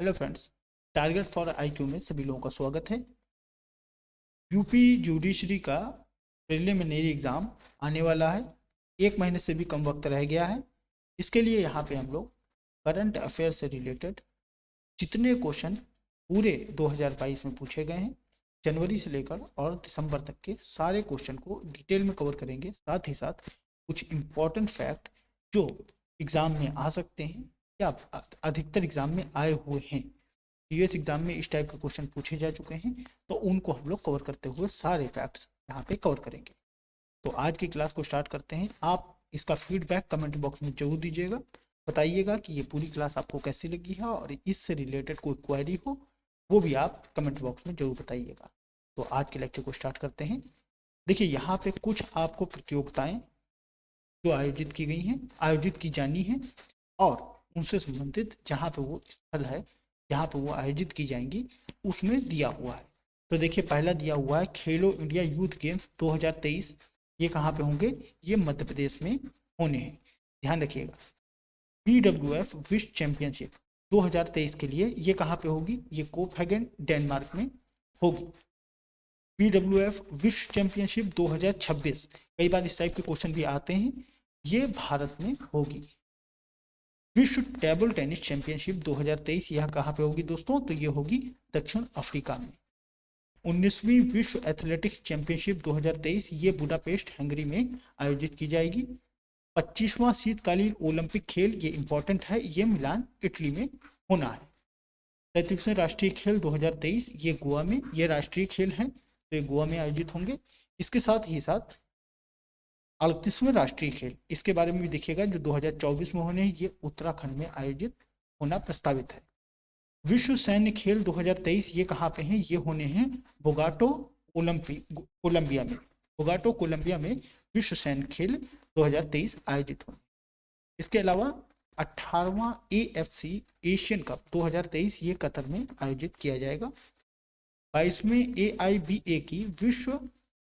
Hello friends, target for IQ में सभी लोगों का स्वागत है। यूपी जुडिशरी का प्रिलिमिनरी एग्ज़ाम आने वाला है। एक महीने से भी कम वक्त रह गया है। इसके लिए यहाँ पे हम लोग करंट अफेयर से रिलेटेड जितने क्वेश्चन पूरे 2022 में पूछे गए हैं, जनवरी से लेकर और दिसंबर तक के सारे क्वेश्चन को डिटेल में कवर करेंगे। साथ ही साथ कुछ इम्पॉर्टेंट फैक्ट जो एग्ज़ाम में आ सकते हैं या अधिकतर एग्ज़ाम में आए हुए हैं, यूएस एग्जाम में इस टाइप के क्वेश्चन पूछे जा चुके हैं, तो उनको हम लोग कवर करते हुए सारे फैक्ट्स यहाँ पे कवर करेंगे। तो आज की क्लास को स्टार्ट करते हैं। आप इसका फीडबैक कमेंट बॉक्स में जरूर दीजिएगा। बताइएगा कि ये पूरी क्लास आपको कैसी लगी है और इससे रिलेटेड कोई क्वेरी हो वो भी आप कमेंट बॉक्स में जरूर बताइएगा। तो आज के लेक्चर को स्टार्ट करते हैं। देखिए, यहाँ पे कुछ आपको प्रतियोगिताएं जो आयोजित की गई हैं, आयोजित की जानी है और उनसे संबंधित जहाँ पे वो स्थल है जहाँ पे वो आयोजित की जाएंगी उसमें दिया हुआ है। तो देखिए, पहला दिया हुआ है खेलो इंडिया यूथ गेम्स 2023। ये कहाँ पे होंगे? ये मध्य प्रदेश में होने हैं। ध्यान रखिएगा। BWF विश्व चैंपियनशिप 2023 के लिए ये कहाँ पे होगी? ये कोपेनहेगन डेनमार्क में होगी। BWF विश्व चैंपियनशिप 2026, कई बार इस टाइप के क्वेश्चन भी आते हैं, ये भारत में होगी। विश्व टेबल टेनिस चैंपियनशिप 2023 यह कहाँ पे होगी दोस्तों? तो ये होगी दक्षिण अफ्रीका में। 19वीं विश्व एथलेटिक्स चैंपियनशिप 2023 ये बुडापेस्ट हंगरी में आयोजित की जाएगी। 25वां शीतकालीन ओलंपिक खेल, ये इंपॉर्टेंट है, ये मिलान इटली में होना है। 33वें राष्ट्रीय खेल 2023 ये गोवा में, ये राष्ट्रीय खेल हैं तो ये गोवा में आयोजित होंगे। इसके साथ ही साथ 38वें राष्ट्रीय खेल, इसके बारे में भी देखिएगा, जो 2024 में होने हैं, ये उत्तराखंड में आयोजित होना प्रस्तावित है। विश्व सैन्य खेल 2023 ये कहाँ पे हैं? ये होने हैं बोगाटो कोलंबिया में। बोगाटो कोलंबिया में विश्व सैन्य खेल 2023 आयोजित होंगे। इसके अलावा 18वां AFC एशियन कप 2023 ये कतर में आयोजित किया जाएगा। 22वें AIBA की विश्व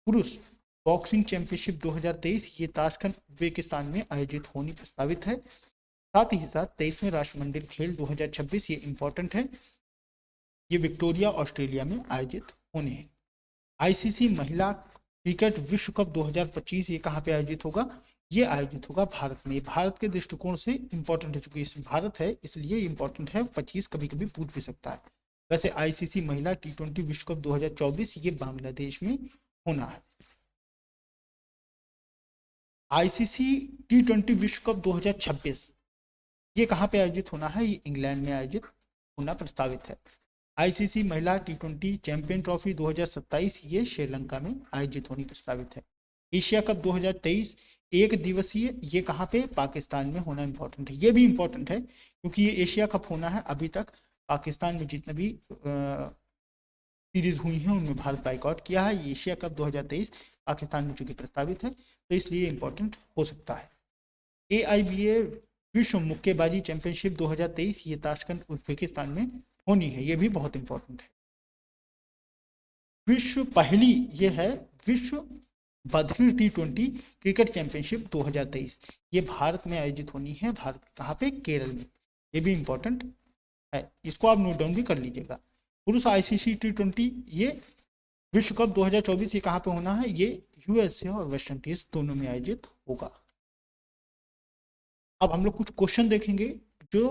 पुरुष बॉक्सिंग चैंपियनशिप 2023 ये ताशकंद उज्बेकिस्तान में आयोजित होनी प्रस्तावित है। साथ ही साथ 23वें राष्ट्रमंडल खेल 2026 ये इंपॉर्टेंट है, ये विक्टोरिया ऑस्ट्रेलिया में आयोजित होने हैं। ICC महिला क्रिकेट विश्व कप 2025 ये कहाँ पे आयोजित होगा? ये आयोजित होगा भारत में। भारत के दृष्टिकोण से इंपॉर्टेंट है, चूंकि भारत है इसलिए इंपॉर्टेंट है। 25 कभी कभी पूछ भी सकता है। वैसे ICC महिला T20 विश्व कप 2024 ये बांग्लादेश में होना है। ICC T20 विश्व कप 2026 ये कहाँ पे आयोजित होना है? ये इंग्लैंड में आयोजित होना प्रस्तावित है। ICC महिला T20 चैंपियन ट्रॉफी 2027 ये श्रीलंका में आयोजित होनी प्रस्तावित है। एशिया कप 2023 एक दिवसीय, ये कहाँ पे? पाकिस्तान में होना इंपॉर्टेंट है। ये भी इंपॉर्टेंट है क्योंकि ये एशिया कप होना है। अभी तक पाकिस्तान में जितने भी सीरीज हुई हैं उनमें भारत बाइकआउट किया है। ये एशिया कप 2023 पाकिस्तान में चूंकि प्रस्तावित है तो इसलिए इंपॉर्टेंट हो सकता है। AIBA विश्व मुक्केबाजी चैंपियनशिप 2023 ये ताशकंद उज्बेकिस्तान में होनी है। ये भी बहुत इंपॉर्टेंट है। विश्व पहली ये है विश्व बधिर T20 क्रिकेट चैंपियनशिप 2023 ये भारत में आयोजित होनी है। भारत कहाँ पे? केरल में। ये भी इंपॉर्टेंट है, इसको आप नोट डाउन भी कर लीजिएगा। पुरुष ICC T20 ये विश्व कप 2024 ये कहाँ पे होना है? ये USA और वेस्ट इंडीज दोनों में आयोजित होगा। अब हम लोग कुछ क्वेश्चन देखेंगे जो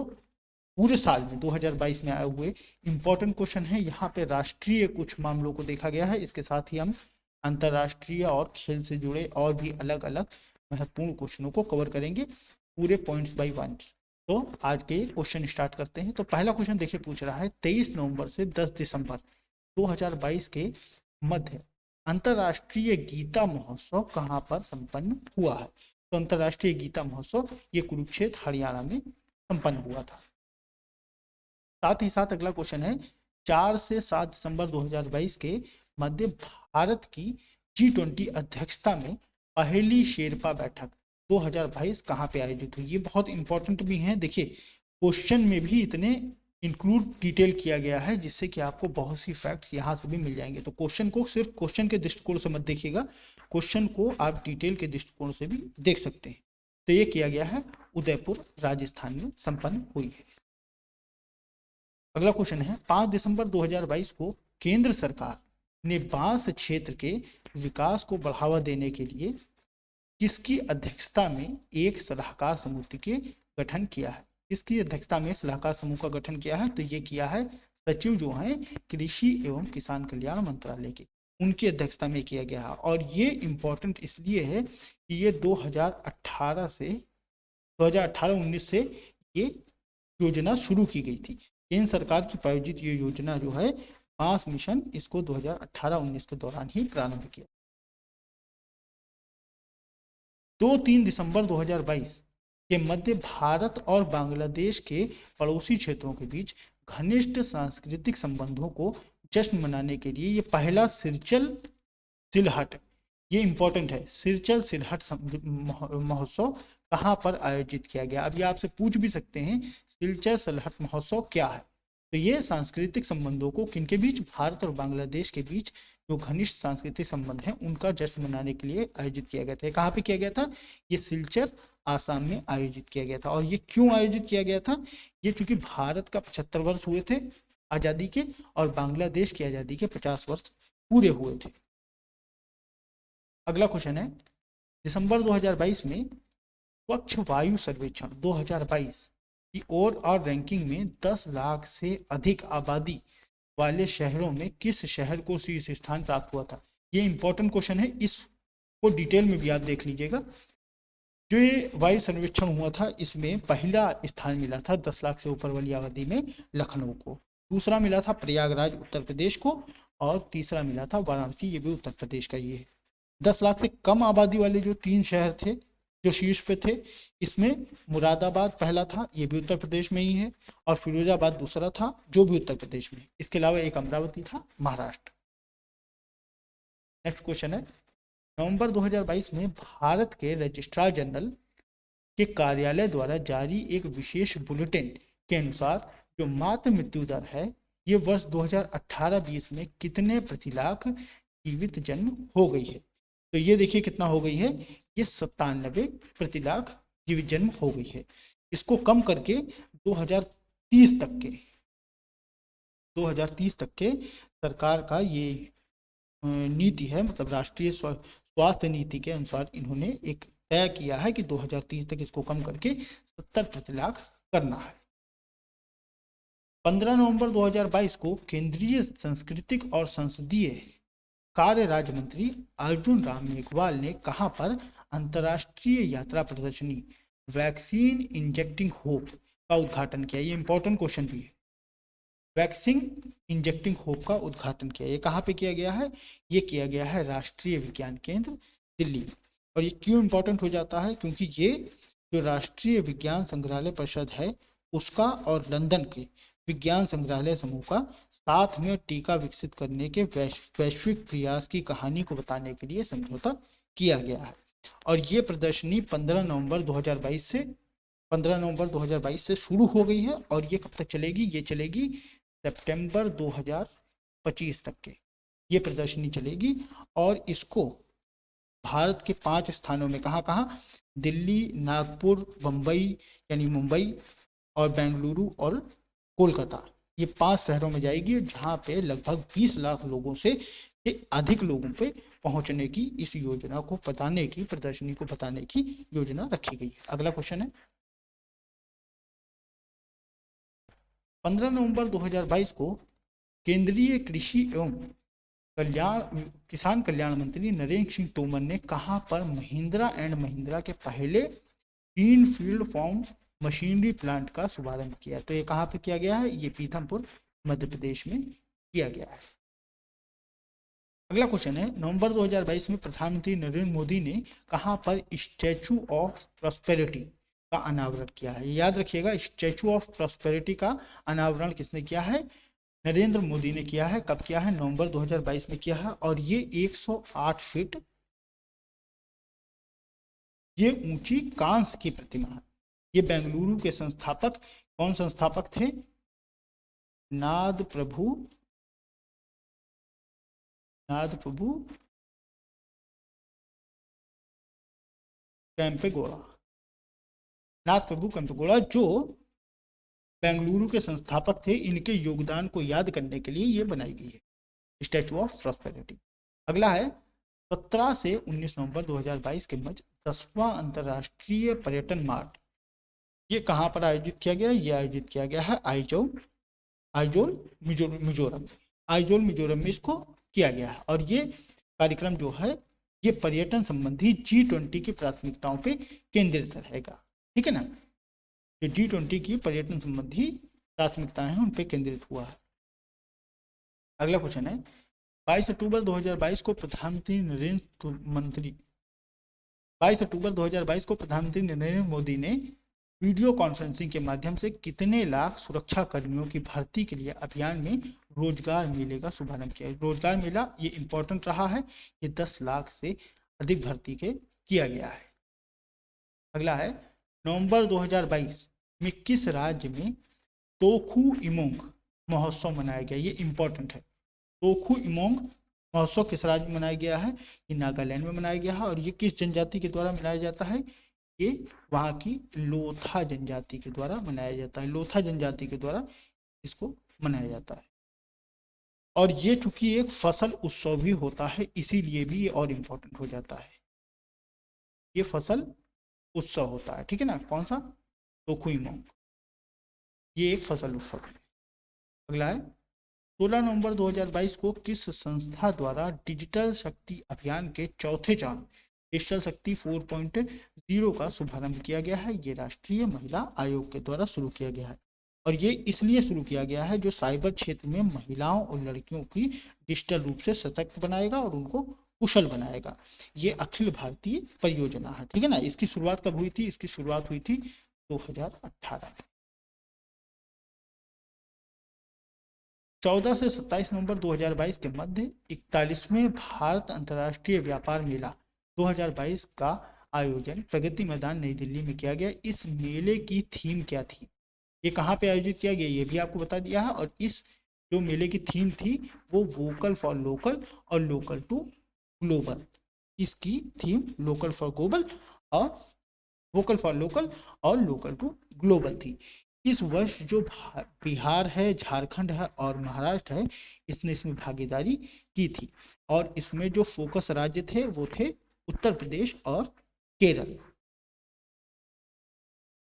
पूरे साल में 2022 में आए हुए इंपॉर्टेंट क्वेश्चन है। यहाँ पे राष्ट्रीय कुछ मामलों को देखा गया है, इसके साथ ही हम अंतर्राष्ट्रीय और खेल से जुड़े और भी अलग अलग महत्वपूर्ण क्वेश्चनों को कवर करेंगे पूरे पॉइंट्स बाय पॉइंट्स। तो आज के क्वेश्चन स्टार्ट करते हैं। तो पहला क्वेश्चन देखिए, पूछ रहा है 23 नवंबर से 10 दिसंबर 2022 के मध्य अंतर्राष्ट्रीय गीता महोत्सव कहाँ पर संपन्न हुआ है? तो अंतर्राष्ट्रीय गीता महोत्सव ये कुरुक्षेत्र हरियाणा में संपन्न हुआ था। साथ ही साथ अगला क्वेश्चन है 4 से 7 दिसंबर 2022 के मध्य भारत की G20 अध्यक्षता में पहली शेरपा बैठक 2022 कहाँ पे आयोजित हुई? ये बहुत इंपॉर्टेंट भी है। देखिए, क्वेश्चन में भी इतने इंक्लूड डिटेल किया गया है जिससे कि आपको बहुत सी फैक्ट्स यहाँ से भी मिल जाएंगे। तो क्वेश्चन को सिर्फ क्वेश्चन के दृष्टिकोण से मत देखिएगा, क्वेश्चन को आप डिटेल के दृष्टिकोण से भी देख सकते हैं। तो ये किया गया है, उदयपुर राजस्थान में संपन्न हुई है। अगला क्वेश्चन है 5 दिसंबर 2022 को केंद्र सरकार ने बांस क्षेत्र के विकास को बढ़ावा देने के लिए किसकी अध्यक्षता में एक सलाहकार समिति के गठन किया है? किसकी अध्यक्षता में सलाहकार समूह का गठन किया है? तो ये किया है सचिव जो हैं कृषि एवं किसान कल्याण मंत्रालय के, उनकी अध्यक्षता में किया गया है। और ये इम्पोर्टेंट इसलिए है कि ये 2018-19 से ये योजना शुरू की गई थी। केंद्र सरकार की प्रायोजित ये योजना जो है बांस मिशन, इसको 2018-19 के दौरान ही प्रारंभ किया। 2-3 दिसंबर 2022 के मध्य भारत और बांग्लादेश के पड़ोसी क्षेत्रों के बीच घनिष्ठ सांस्कृतिक संबंधों को जश्न मनाने के लिए ये पहला सिरचल सिलहट, ये इंपॉर्टेंट है, सिरचल सिलहट महोत्सव कहाँ पर आयोजित किया गया? अभी आपसे पूछ भी सकते हैं सिलचर सिलहट महोत्सव क्या है? तो ये सांस्कृतिक संबंधों को किनके बीच, भारत और बांग्लादेश के बीच जो घनिष्ठ सांस्कृतिक संबंध हैं उनका जश्न मनाने के लिए आयोजित किया गया था। कहाँ पे किया गया था? ये सिलचर आसाम में आयोजित किया गया था। और ये क्यों आयोजित किया गया था? ये चूंकि भारत का 75 वर्ष हुए थे आज़ादी के और बांग्लादेश की आज़ादी के 50 वर्ष पूरे हुए थे। अगला क्वेश्चन है दिसंबर 2022 में स्वच्छ वायु सर्वेक्षण 2022 की ओर और रैंकिंग में 10 लाख से अधिक आबादी वाले शहरों में किस शहर को शीर्ष स्थान प्राप्त हुआ था? ये इंपॉर्टेंट क्वेश्चन है, इसको डिटेल में भी आप देख लीजिएगा। जो ये वायु सर्वेक्षण हुआ था इसमें पहला स्थान मिला था 10 लाख से ऊपर वाली आबादी में लखनऊ को, दूसरा मिला था प्रयागराज उत्तर प्रदेश को, और तीसरा मिला था वाराणसी, ये भी उत्तर प्रदेश का ही है। 10 लाख से कम आबादी वाले जो 3 शहर थे जो शीर्ष पे थे, इसमें मुरादाबाद पहला था, ये भी उत्तर प्रदेश में ही है, और फिरोजाबाद दूसरा था जो भी उत्तर प्रदेश में। इसके अलावा एक अमरावती था, महाराष्ट्र। नेक्स्ट क्वेश्चन है नवंबर 2022 में भारत के रजिस्ट्रार जनरल के कार्यालय द्वारा जारी एक विशेष बुलेटिन के अनुसार जो मातृ मृत्यु दर है ये वर्ष 2018-20 में कितने प्रति लाख जीवित जन्म हो गई है? तो ये देखिए कितना हो गई है, ये 97 प्रति लाख जीवित जन्म हो गई है। इसको कम करके 2030 तक के सरकार का ये नीति है, मतलब राष्ट्रीय स्वास्थ्य नीति के अनुसार इन्होंने एक तय किया है कि 2030 तक इसको कम करके 70 प्रति लाख करना है। 15 नवंबर 2022 को केंद्रीय सांस्कृतिक और संसदीय कार्य राज्य मंत्री अर्जुन राम मेघवाल ने कहां पर अंतर्राष्ट्रीय यात्रा प्रदर्शनी वैक्सीन इंजेक्टिंग होप का उद्घाटन किया? ये इंपॉर्टेंट क्वेश्चन भी है। वैक्सीन इंजेक्टिंग होप का उद्घाटन किया, ये कहाँ पे किया गया है? ये किया गया है राष्ट्रीय विज्ञान केंद्र दिल्ली में। और ये क्यों इंपॉर्टेंट हो जाता है? क्योंकि ये जो राष्ट्रीय विज्ञान संग्रहालय परिषद है उसका और लंदन के विज्ञान संग्रहालय समूह का साथ में टीका विकसित करने के वैश्विक प्रयास की कहानी को बताने के लिए समझौता किया गया है। और ये प्रदर्शनी 15 नवंबर 2022 से शुरू हो गई है और ये कब तक चलेगी? ये चलेगी सितंबर 2025 तक के ये प्रदर्शनी चलेगी। और इसको भारत के 5 स्थानों में, कहाँ कहाँ? दिल्ली, नागपुर, बम्बई यानी मुंबई, और बेंगलुरु और कोलकाता, ये 5 शहरों में जाएगी जहाँ पे लगभग 20 लाख लोगों से अधिक लोगों पे पहुंचने की इस योजना को बताने की, प्रदर्शनी को बताने की योजना रखी गई है। अगला क्वेश्चन है 15 नवंबर 2022 को केंद्रीय कृषि एवं किसान कल्याण मंत्री नरेंद्र सिंह तोमर ने कहां पर महिंद्रा एंड महिंद्रा के पहले green field farm machinery plant का शुभारंभ किया? तो ये कहां पे किया गया है? ये पीथमपुर मध्य प्रदेश में किया गया है। अगला क्वेश्चन है नवंबर 2022 में प्रधानमंत्री नरेंद्र मोदी ने कहां पर स्टैचू ऑफ प्रॉस्पेरिटी का अनावरण किया है? याद रखिएगा, स्टैचू ऑफ प्रॉस्पेरिटी का अनावरण किसने किया है? नरेंद्र मोदी ने किया है। कब किया है? नवंबर 2022 में किया है। और ये 108 फीट ये ऊंची कांस्य की प्रतिमा है। ये बेंगलुरु के संस्थापक, कौन संस्थापक थे? नाद प्रभु कैंपेगौड़ा, नाथ प्रभु कैंपेगौड़ा, जो बेंगलुरु के संस्थापक थे। इनके योगदान को याद करने के लिए ये बनाई गई है स्टैचू ऑफ प्रॉस्पेरिटी। अगला है 17 से 19 नवंबर 2022 के मध्य 10वां अंतर्राष्ट्रीय पर्यटन मार्ट, ये कहाँ पर आयोजित किया गया? ये आयोजित किया गया है आइजोल आइजोल मिजोरम। आइजोल मिजोरम में इसको किया गया है। और ये कार्यक्रम जो है ये पर्यटन संबंधी G20 की प्राथमिकताओं पे केंद्रित रहेगा। ठीक है ना, ये G20 की पर्यटन संबंधी प्राथमिकताएं हैं उन पे केंद्रित हुआ है। अगला क्वेश्चन है 22 अक्टूबर 2022 को प्रधानमंत्री नरेंद्र मोदी ने वीडियो कॉन्फ्रेंसिंग के माध्यम से कितने लाख सुरक्षा कर्मियों की भर्ती के लिए अभियान में रोजगार मेले का शुभारंभ किया? रोजगार मेला ये इंपॉर्टेंट रहा है, ये 10 लाख से अधिक भर्ती के किया गया है। अगला है नवंबर 2022 में किस राज्य में तोखु इमोंग महोत्सव मनाया गया? ये इंपॉर्टेंट है। तोखु इमोंग महोत्सव किस राज्य में मनाया गया है? ये नागालैंड में मनाया गया है। और ये किस जनजाति के द्वारा मनाया जाता है? ये वहाँ की लोथा जनजाति के द्वारा मनाया जाता है। लोथा जनजाति के द्वारा इसको मनाया जाता है। और ये चूंकि एक फसल उत्सव भी होता है इसीलिए भी ये और इम्पोर्टेंट हो जाता है। ये फसल उत्सव होता है, ठीक है ना। कौन सा? तोखु इमोंग, ये एक फसल उत्सव है। अगला है 16 नवंबर 2022 को किस संस्था द्वारा डिजिटल शक्ति अभियान के चौथे चरण डिजिटल शक्ति 4.0 का शुभारंभ किया गया है? ये राष्ट्रीय महिला आयोग के द्वारा शुरू किया गया है। और ये इसलिए शुरू किया गया है जो साइबर क्षेत्र में महिलाओं और लड़कियों की डिजिटल रूप से सशक्त बनाएगा और उनको कुशल बनाएगा। ये अखिल भारतीय परियोजना है, ठीक है ना। इसकी शुरुआत कब हुई थी? इसकी शुरुआत हुई थी 2018 में। 14 से 27 नवंबर 2022 के मध्य 41वें भारत अंतर्राष्ट्रीय व्यापार मेला 2022 का आयोजन प्रगति मैदान नई दिल्ली में किया गया। इस मेले की थीम क्या थी? ये कहाँ पे आयोजित किया गया ये भी आपको बता दिया है। और इस जो मेले की थीम थी वो वोकल फॉर लोकल और लोकल टू ग्लोबल। इसकी थीम लोकल फॉर ग्लोबल और वोकल फॉर लोकल और लोकल टू ग्लोबल थी। इस वर्ष जो बिहार है, झारखंड है और महाराष्ट्र है, इसने इसमें भागीदारी की थी। और इसमें जो फोकस राज्य थे वो थे उत्तर प्रदेश और केरल।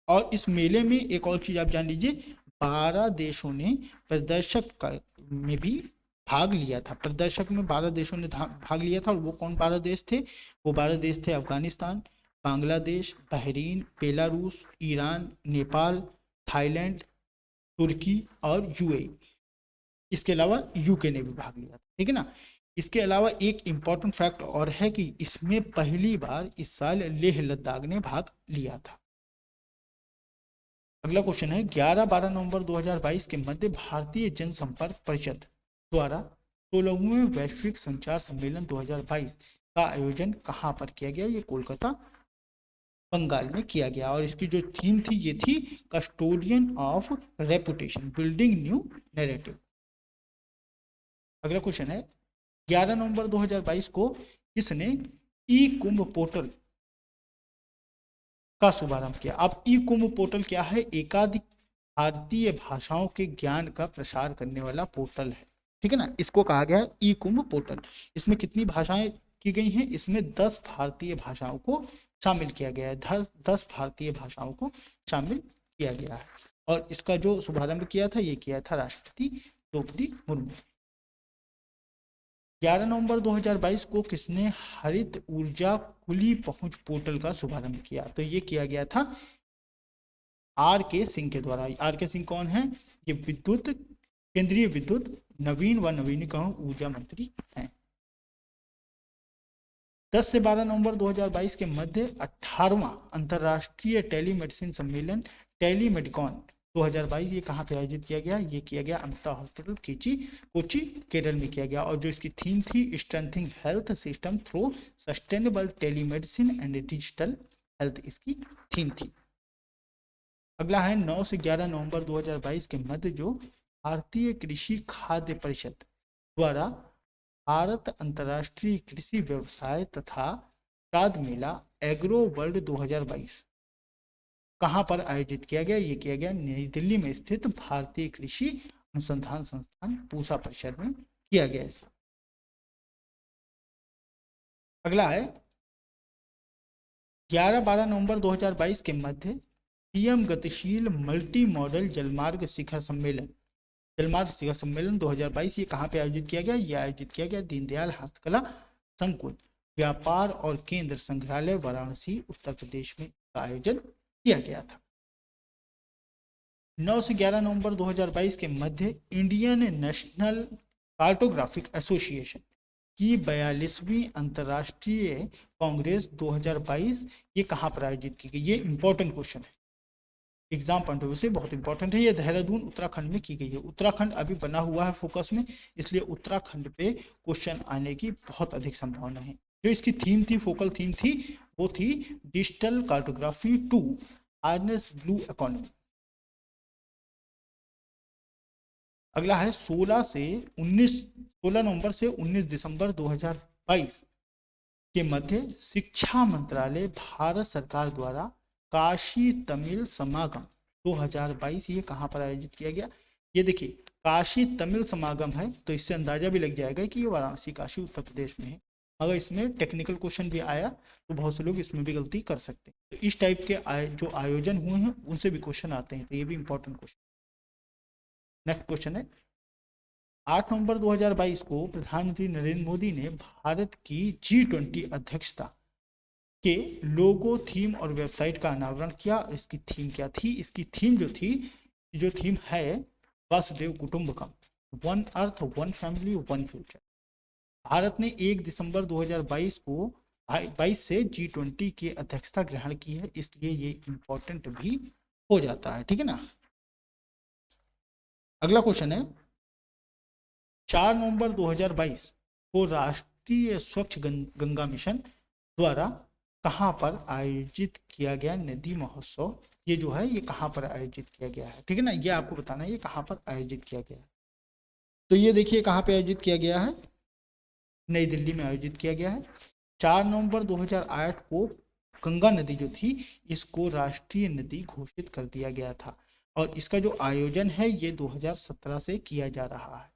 और इस मेले में एक और चीज आप जान लीजिए, 12 देशों ने प्रदर्शक में भी भाग लिया था। प्रदर्शक में 12 देशों ने भाग लिया था। और वो कौन 12 देश थे? वो 12 देश थे Afghanistan, Bangladesh, Bahrain, Belarus, Iran, Nepal, Thailand, तुर्की और यूएई। इसके अलावा यूके ने भी भाग लिया था, ठीक है ना। इसके अलावा एक इम्पॉर्टेंट फैक्ट और है कि इसमें पहली बार इस साल लेह लद्दाख ने भाग लिया था। अगला क्वेश्चन है 11-12 नवंबर 2022 के मध्य भारतीय जनसंपर्क परिषद द्वारा 16वें वैश्विक संचार सम्मेलन 2022 का आयोजन कहाँ पर किया गया? ये कोलकाता बंगाल में किया गया। और इसकी जो थीम थी ये थी custodian of reputation, building new narrative. अगला क्वेश्चन है 11 नवंबर 2022 को किसने ई कुंभ पोर्टल का शुभारंभ किया? अब ई कुंभ पोर्टल क्या है? एकाधिक भारतीय भाषाओं के ज्ञान का प्रसार करने वाला पोर्टल है, ठीक है ना। इसको कहा गया है ई कुंभ पोर्टल। इसमें कितनी भाषाएं की गई हैं? इसमें 10 भारतीय भाषाओं को शामिल किया गया है। 10 भारतीय भाषाओं को शामिल किया गया है। और इसका जो शुभारंभ किया था ये किया था राष्ट्रपति द्रौपदी मुर्मू। 11 नवंबर 2022 को किसने हरित ऊर्जा खुली पहुंच पोर्टल का शुभारंभ किया? तो ये किया गया था आर के सिंह के द्वारा। आर के सिंह कौन है? ये केंद्रीय विद्युत नवीन व नवीनीकरण ऊर्जा मंत्री हैं। 10 से 12 नवंबर 2022 के मध्य 18वां अंतर्राष्ट्रीय टेलीमेडिसिन सम्मेलन टेलीमेडिकॉन 2022 ये कहाँ पे आयोजित किया गया? ये किया गया अमृता हॉस्पिटल कोची केरल में किया गया। और जो इसकी थीम थी strengthening health system through sustainable telemedicine and digital health, इसकी थीम थी। अगला है 9 से 11 नवंबर 2022 के मध्य जो भारतीय कृषि खाद्य परिषद द्वारा भारत अंतर्राष्ट्रीय कृषि व्यवसाय तथा उत्पाद मेला एग्रो वर्ल्ड 2022 कहाँ पर आयोजित किया गया? ये किया गया नई दिल्ली में स्थित भारतीय कृषि अनुसंधान संस्थान पूसा परिसर में किया गया इसका। अगला है 11-12 नवंबर 2022 के मध्य पीएम गतिशील मल्टी मॉडल जलमार्ग शिखर सम्मेलन 2022 ये कहाँ पे आयोजित किया गया? ये आयोजित किया गया दीनदयाल हस्तकला संकुल व्यापार और केंद्र संग्रहालय वाराणसी उत्तर प्रदेश में इसका आयोजन किया गया था। 9 से 11 नवंबर 2022 के मध्य इंडियन नेशनल कार्टोग्राफिक एसोसिएशन की 42वीं अंतर्राष्ट्रीय कांग्रेस 2022 ये कहाँ पर आयोजित की गई? ये इंपॉर्टेंट क्वेश्चन है, एग्जाम पॉइंट ऑफ व्यू से बहुत इंपॉर्टेंट है। ये देहरादून उत्तराखंड में की गई है। उत्तराखंड अभी बना हुआ है फोकस में, इसलिए उत्तराखंड पे क्वेश्चन आने की बहुत अधिक संभावना है। जो इसकी थीम थी, फोकल थीम थी, वो थी digital cartography to harness blue economy. अगला है 16 नवंबर से 19 दिसंबर 2022 के मध्य शिक्षा मंत्रालय भारत सरकार द्वारा काशी तमिल समागम 2022 ये कहाँ पर आयोजित किया गया? ये देखिए काशी तमिल समागम है, तो इससे अंदाजा भी लग जाएगा कि ये वाराणसी काशी उत्तर प्रदेश में है। अगर इसमें टेक्निकल क्वेश्चन भी आया तो बहुत से लोग इसमें भी गलती कर सकते हैं। तो इस टाइप के जो आयोजन हुए हैं उनसे भी क्वेश्चन आते हैं, तो ये भी इंपॉर्टेंट क्वेश्चन। नेक्स्ट क्वेश्चन है 8 नवंबर 2022 को प्रधानमंत्री नरेंद्र मोदी ने भारत की G20 अध्यक्षता के लोगो, थीम और वेबसाइट का अनावरण किया। इसकी थीम क्या थी? इसकी थीम जो थीम है वसुधैव कुटुंबकम, one earth one family one future. Bharat ने 1 दिसंबर 2022 से G20 की अध्यक्षता ग्रहण की है, इसलिए ये इंपॉर्टेंट भी हो जाता है, ठीक है ना। अगला क्वेश्चन है 4 नवंबर 2022 को राष्ट्रीय स्वच्छ गंगा मिशन द्वारा कहाँ पर आयोजित किया गया नदी महोत्सव? ये जो है ये कहाँ पर आयोजित किया गया है, ठीक है ना, ये आपको बताना है ये कहाँ पर आयोजित किया गया है। तो ये देखिए कहाँ पे आयोजित किया गया है, नई दिल्ली में आयोजित किया गया है। 4 नवंबर 2008 को गंगा नदी जो थी इसको राष्ट्रीय नदी घोषित कर दिया गया था, और इसका जो आयोजन है ये 2017 से किया जा रहा है।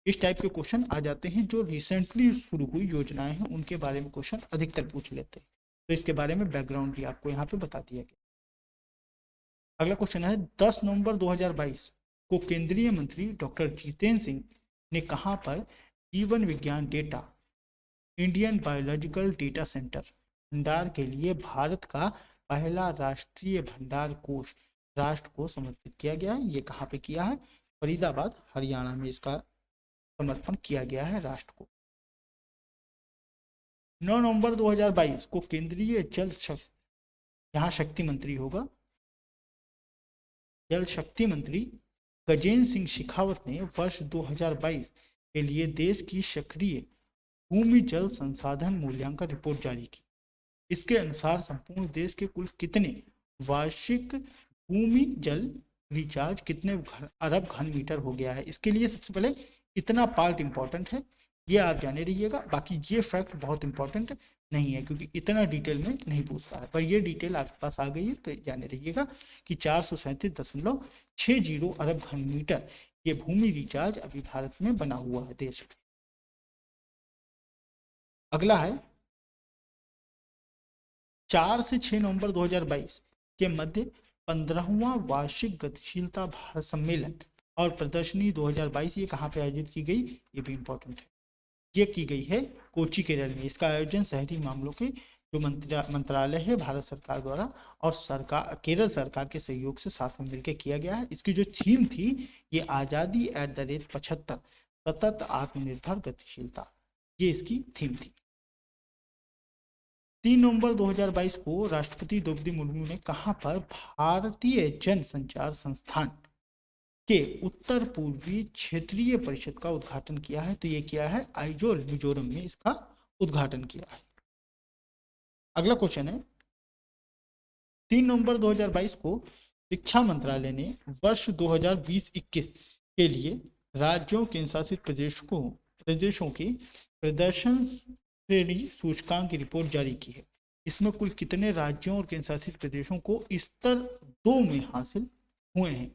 इस टाइप के क्वेश्चन आ जाते हैं, जो रिसेंटली शुरू हुई योजनाएं हैं उनके बारे में क्वेश्चन अधिकतर पूछ लेते हैं, तो इसके बारे में बैकग्राउंड भी आपको यहाँ पे बता दिया गया। अगला क्वेश्चन है 10 नवंबर 2022 को केंद्रीय मंत्री डॉक्टर जितेंद्र सिंह ने कहाँ पर जीवन विज्ञान data Indian biological data centre भंडार के लिए भारत का पहला राष्ट्रीय भंडार कोष राष्ट्र को समर्पित किया गया है। ये कहाँ पे किया है? फरीदाबाद हरियाणा में इसका समर्पण किया गया है राष्ट्र को। 9 नवंबर 2022 को केंद्रीय यहाँ शक्ति मंत्री होगा, जल शक्ति मंत्री गजेंद्र सिंह शेखावत ने वर्ष 2022 के लिए देश की सक्रिय भूमि जल संसाधन मूल्यांकन रिपोर्ट जारी की। इसके अनुसार संपूर्ण देश के कुल कितने वार्षिक भूमि जल रिचार्ज कितने अरब घन मीटर हो गया है? इसके लिए सबसे पहले इतना पार्ट इंपॉर्टेंट है, ये आप जाने रहिएगा। बाकी ये फैक्ट बहुत इंपॉर्टेंट नहीं है क्योंकि इतना डिटेल में नहीं पूछता है, पर ये डिटेल आपके पास आ गई है तो जाने रहिएगा कि 437.60 अरब घन मीटर ये भूमि रिचार्ज अभी भारत में बना हुआ है देश में। अगला है 4 से 6 नवंबर 2022 के मध्य 15वां वार्षिक गतिशीलता भारत सम्मेलन और प्रदर्शनी 2022 ये कहाँ पे आयोजित की गई? ये भी इंपॉर्टेंट है। ये की गई है कोची केरल में। इसका आयोजन शहरी मामलों के जो मंत्रालय है भारत सरकार द्वारा और केरल सरकार के सहयोग से साथ में मिलकर किया गया है। इसकी जो थीम थी ये आज़ादी @75 सतत आत्मनिर्भर गतिशीलता, ये इसकी थीम थी। 3 नवंबर 2022 को राष्ट्रपति द्रौपदी मुर्मू ने कहाँ पर भारतीय जन संचार संस्थान के उत्तर पूर्वी क्षेत्रीय परिषद का उद्घाटन किया है? तो ये किया है आइजोल मिजोरम में इसका उद्घाटन किया है। अगला क्वेश्चन है 3 नवंबर 2022 को शिक्षा मंत्रालय ने वर्ष 2020-21 के लिए राज्यों केंद्र शासित प्रदेशों की प्रदर्शन श्रेणी सूचकांक की रिपोर्ट जारी की है। इसमें कुल कितने राज्यों और केंद्र शासित प्रदेशों को स्तर 2 में हासिल हुए हैं?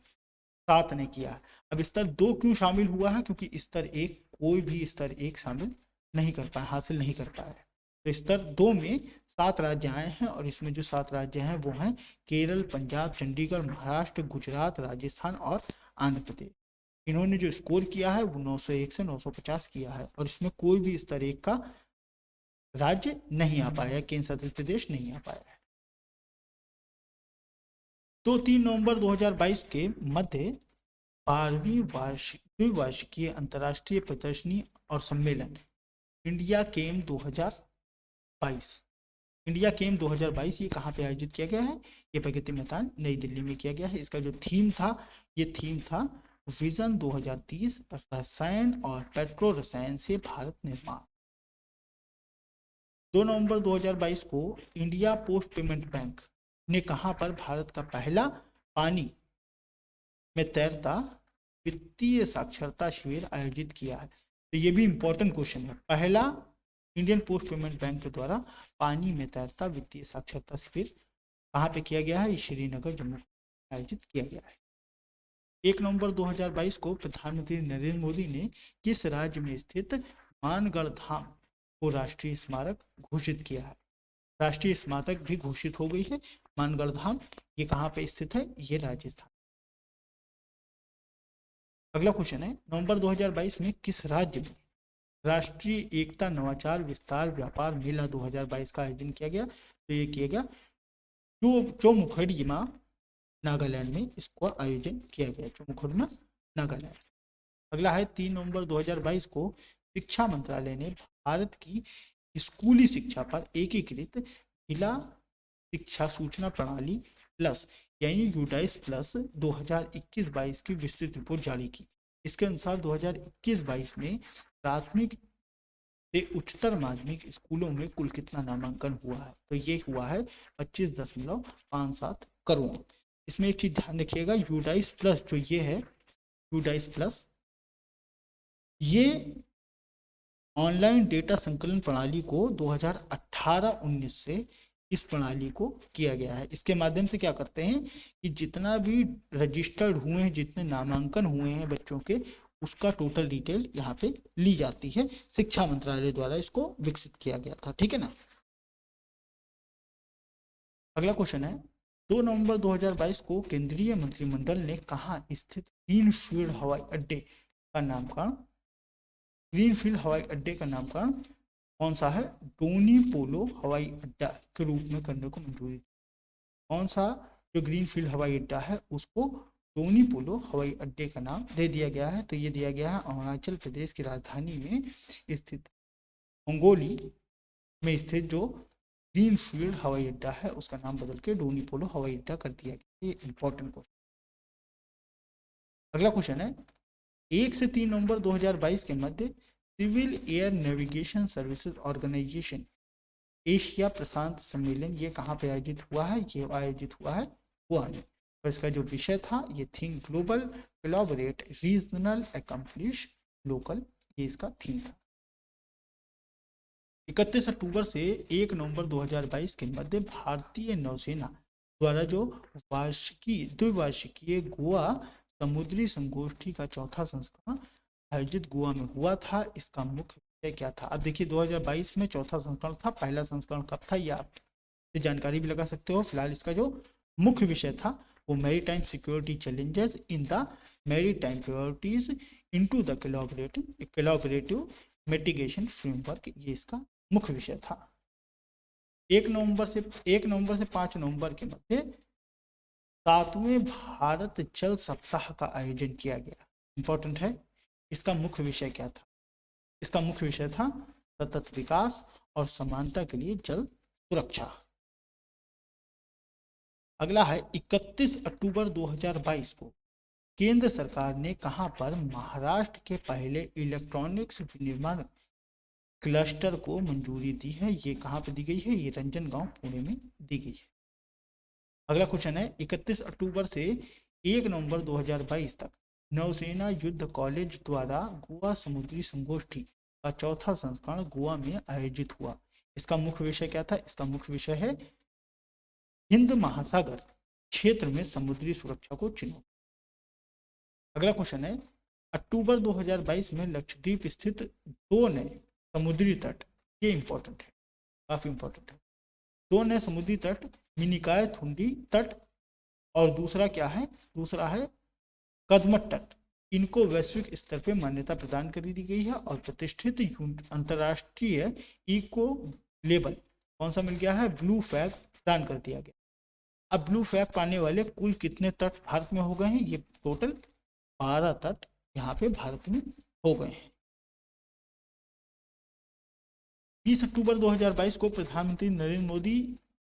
7 ने किया है। अब स्तर 2 क्यों शामिल हुआ है? क्योंकि स्तर 1 कोई भी स्तर 1 शामिल नहीं कर पाया, हासिल नहीं कर पाया है। तो स्तर 2 में 7 राज्य आए हैं और इसमें जो 7 राज्य हैं वो हैं केरल, पंजाब, चंडीगढ़, महाराष्ट्र, गुजरात, राजस्थान और आंध्र प्रदेश। इन्होंने जो स्कोर किया है वो 901 से 950 किया है और इसमें कोई भी स्तर 1 का राज्य नहीं आ पाया, केंद्र शासित प्रदेश नहीं आ पाया है। तो 3 नवंबर 2022 के मध्य 12वीं द्विवार्षिकीय अंतर्राष्ट्रीय प्रदर्शनी और सम्मेलन इंडिया केम 2022 इंडिया केम 2022 ये कहाँ पे आयोजित किया गया है? ये प्रगति मैदान नई दिल्ली में किया गया है। इसका जो थीम था, ये थीम था विजन 2030 रसायन और पेट्रो रसायन से भारत निर्माण। 2 नवंबर 2022 को इंडिया पोस्ट पेमेंट बैंक ने कहां पर भारत का पहला पानी में तैरता वित्तीय साक्षरता शिविर आयोजित किया है? तो ये भी इंपॉर्टेंट क्वेश्चन है। पहला इंडियन पोस्ट पेमेंट बैंक के द्वारा पानी में तैरता वित्तीय साक्षरता शिविर कहाँ पे किया गया है? श्रीनगर, जम्मू आयोजित किया गया है। 1 नवंबर 2022 को प्रधानमंत्री नरेंद्र मोदी ने किस राज्य में स्थित मानगढ़ धाम को राष्ट्रीय स्मारक घोषित किया है? राष्ट्रीय स्मारक भी घोषित हो गई है। मानगढ़ धाम ये कहाँ पे स्थित है? ये राजस्थान। अगला क्वेश्चन है, नवंबर 2022 में किस राज्य में राष्ट्रीय एकता नवाचार विस्तार व्यापार मेला 2022 का आयोजन किया गया? तो ये किया गया चौमुखड़िया, नागालैंड में इसको आयोजन किया गया, चौमुखड़िया, नागालैंड। अगला है 3 नवंबर 2022 को शिक्षा मंत्रालय ने भारत की स्कूली शिक्षा पर एकीकृत जिला शिक्षा सूचना प्रणाली प्लस यानी यूडाइस प्लस 2021-22 की विस्तृत रिपोर्ट जारी की। इसके अनुसार 2021-22 में प्राथमिक से उच्चतर माध्यमिक स्कूलों में कुल कितना नामांकन हुआ है? तो ये हुआ है 25.57 करोड़। इसमें एक चीज ध्यान रखिएगा, यूडाइस प्लस जो ये है, यूडाइस प्लस ये ऑनलाइन डेटा संकलन प्रणाली को 2018-19 से इस प्रणाली को किया गया है। इसके माध्यम से क्या करते हैं कि जितना भी रजिस्टर्ड हुए हैं, जितने नामांकन हुए हैं बच्चों के, उसका टोटल डिटेल यहाँ पे ली जाती है। शिक्षा मंत्रालय द्वारा इसको विकसित किया गया था, ठीक है ना। अगला क्वेश्चन है, 2 नवंबर 2022 को केंद्रीय मंत्रिमंडल ने कहाँ स्थित ग्रीनफील्ड हवाई अड्डे का नामकरण कौन सा है? डोनी पोलो हवाई अड्डा के रूप में करने को मंजूरी। कौन सा जो ग्रीनफील्ड हवाई अड्डा है उसको डोनी पोलो हवाई अड्डे का नाम दे दिया गया है। तो ये दिया गया है अरुणाचल प्रदेश की राजधानी में स्थित मंगोली में स्थित जो ग्रीनफील्ड हवाई अड्डा है उसका नाम बदल के डोनी पोलो हवाई अड्डा कर दिया गया। ये इंपॉर्टेंट क्वेश्चन। अगला क्वेश्चन है, 1 से 3 नवंबर 2022 के मध्य civil air navigation services organisation Asia प्रशांत सम्मेलन ये कहाँ पे आयोजित हुआ है? ये आयोजित हुआ है गोवा में। और इसका जो विषय था ये think global collaborate regional accomplish local, ये इसका थीम था। 31 अक्टूबर से 1 नवंबर 2022 के मध्य भारतीय नौसेना द्वारा जो द्विवार्षिकीय गोवा समुद्री संगोष्ठी का चौथा संस्करण आयोजित गोवा में हुआ था। इसका मुख्य विषय क्या था? अब देखिए 2022 में चौथा संस्करण था, पहला संस्करण कब था ये आप जानकारी भी लगा सकते हो। फिलहाल इसका जो मुख्य विषय था वो maritime security challenges in the maritime priorities into the collaborative mitigation framework, ये इसका मुख्य विषय था। 1 नवंबर से 5 नवंबर के मध्य 7वें भारत जल सप्ताह का आयोजन किया गया। इंपॉर्टेंट है। इसका मुख्य विषय क्या था? इसका मुख्य विषय था सतत विकास और समानता के लिए जल सुरक्षा। अगला है 31 अक्टूबर 2022 को केंद्र सरकार ने कहां पर महाराष्ट्र के पहले इलेक्ट्रॉनिक्स विनिर्माण क्लस्टर को मंजूरी दी है? ये कहां पर दी गई है? ये रंजनगांव, पुणे में दी गई है। अगला क्वेश्चन है, 31 अक्टूबर से 1 नवंबर 2022 तक नौसेना युद्ध कॉलेज द्वारा गोवा समुद्री संगोष्ठी का चौथा संस्करण गोवा में आयोजित हुआ। इसका मुख्य विषय क्या था? इसका मुख्य विषय है हिंद महासागर क्षेत्र में समुद्री सुरक्षा को चुनौती। अगला क्वेश्चन है, अक्टूबर 2022 में लक्षद्वीप स्थित 2 नए समुद्री तट, ये इंपॉर्टेंट है, काफी इंपॉर्टेंट है, 2 नए समुद्री तट, मिनिकाय थुंडी तट और दूसरा क्या है? दूसरा है कदमत तट। इनको वैश्विक स्तर पर मान्यता प्रदान कर दी गई है और प्रतिष्ठित अंतर्राष्ट्रीय इको लेबल कौन सा मिल गया है? ब्लू फ्लैग प्रदान कर दिया गया। अब ब्लू फ्लैग पाने वाले कुल कितने तट भारत में हो गए हैं? ये टोटल 12 तट यहाँ पे भारत में हो गए हैं। 20 अक्टूबर 2022 को प्रधानमंत्री नरेंद्र मोदी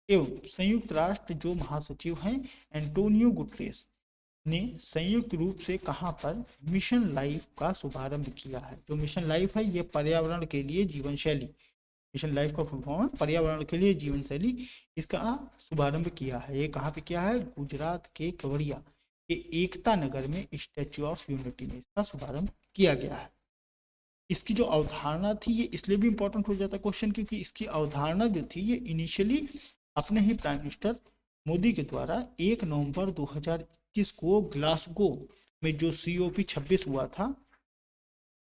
एवं संयुक्त राष्ट्र जो महासचिव हैं एंटोनियो गुटरेस ने संयुक्त रूप से कहां पर मिशन लाइफ का शुभारंभ किया है। जो मिशन लाइफ है ये पर्यावरण के लिए जीवन शैली, मिशन लाइफ का फुल फॉर्म है पर्यावरण के लिए जीवन शैली, इसका शुभारंभ किया है। ये कहाँ पे किया है? गुजरात के केवड़िया के एकता नगर में स्टैच्यू ऑफ यूनिटी में इसका शुभारंभ किया गया है। इसकी जो अवधारणा थी ये इसलिए भी इंपॉर्टेंट हो जाता है क्वेश्चन, क्योंकि इसकी अवधारणा जो थी ये इनिशियली अपने ही प्राइम मिनिस्टर मोदी के द्वारा 1 नवंबर 2021 को ग्लासगो में जो COP 26 हुआ था,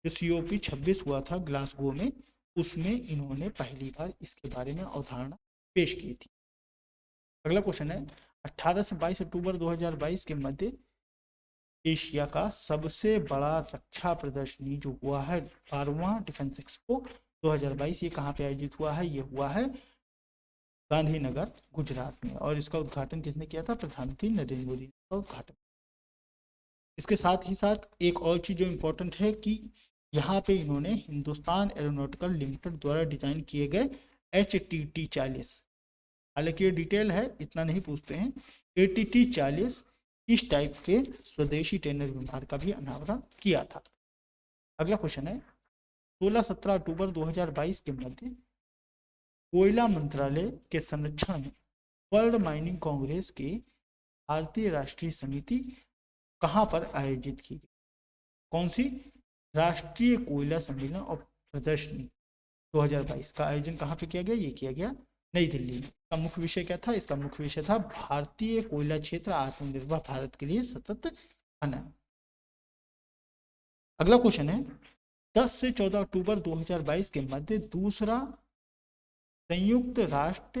जो COP 26 हुआ था ग्लासगो में, उसमें इन्होंने पहली बार इसके बारे में अवधारणा पेश की थी। अगला क्वेश्चन है, 18 से 22 अक्टूबर 2022 के मध्य एशिया का सबसे बड़ा रक्षा प्रदर्शनी जो हुआ है 12वां डिफेंस एक्सपो 2022, ये कहाँ पे आयोजित हुआ है? ये हुआ है गांधीनगर गुजरात में, और इसका उद्घाटन किसने किया था? प्रधानमंत्री नरेंद्र मोदी का उद्घाटन। इसके साथ ही साथ एक और चीज जो इम्पोर्टेंट है कि यहाँ पे इन्होंने हिंदुस्तान एरोनॉटिकल लिमिटेड द्वारा डिजाइन किए गए HTT 40, हालांकि ये डिटेल है इतना नहीं पूछते हैं, ATT 40 इस टाइप के स्वदेशी ट्रेनर विमान का भी अनावरण किया था। अगला क्वेश्चन है, 16-17 अक्टूबर 2022 के मध्य कोयला मंत्रालय के संरक्षण में वर्ल्ड माइनिंग कांग्रेस की भारतीय राष्ट्रीय समिति कहां पर आयोजित की गई? कौन सी? राष्ट्रीय कोयला सम्मेलन और प्रदर्शनी 2022 का आयोजन कहां पे किया गया? ये किया गया नई दिल्ली में। इसका मुख्य विषय क्या था? इसका मुख्य विषय था भारतीय कोयला क्षेत्र आत्मनिर्भर भारत के लिए सतत खनन। अगला क्वेश्चन है, 10 से 14 अक्टूबर 2022 के मध्य दूसरा संयुक्त राष्ट्र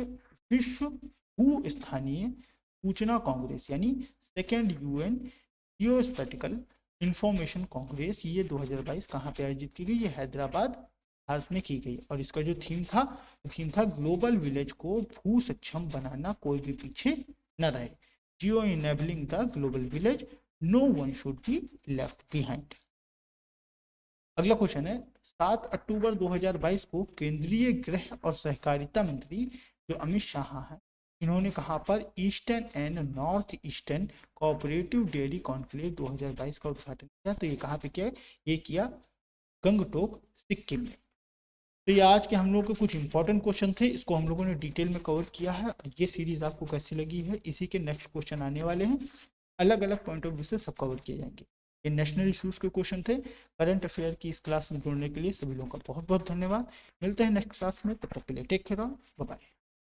विश्व भू स्थानीय सूचना कांग्रेस यानी second UN geospatial information Congress, ये 2022 कहाँ पे आयोजित की गई? ये हैदराबाद भारत में की गई, और इसका जो थीम था ग्लोबल विलेज को भू सक्षम बनाना, कोई भी पीछे न रहे, geo enabling the global village, no one should be left behind. अगला क्वेश्चन है, 7 अक्टूबर 2022 को केंद्रीय गृह और सहकारिता मंत्री जो अमित शाह हैं, इन्होंने कहां पर eastern and north eastern cooperative dairy conclave 2022 का उद्घाटन किया। तो ये कहाँ पे किया है? ये किया गंगटोक सिक्किम में। तो ये आज के हम लोग के कुछ इंपॉर्टेंट क्वेश्चन थे, इसको हम लोगों ने डिटेल में कवर किया है। ये सीरीज आपको कैसी लगी है? इसी के नेक्स्ट क्वेश्चन आने वाले हैं, अलग अलग पॉइंट ऑफ व्यू से सब कवर किए जाएंगे। ये नेशनल इश्यूज के क्वेश्चन थे। करंट अफेयर की इस क्लास में जुड़ने के लिए सभी लोगों का बहुत बहुत धन्यवाद। मिलते हैं नेक्स्ट क्लास में, तब तक के लिए टेक केयर, बाय बाय।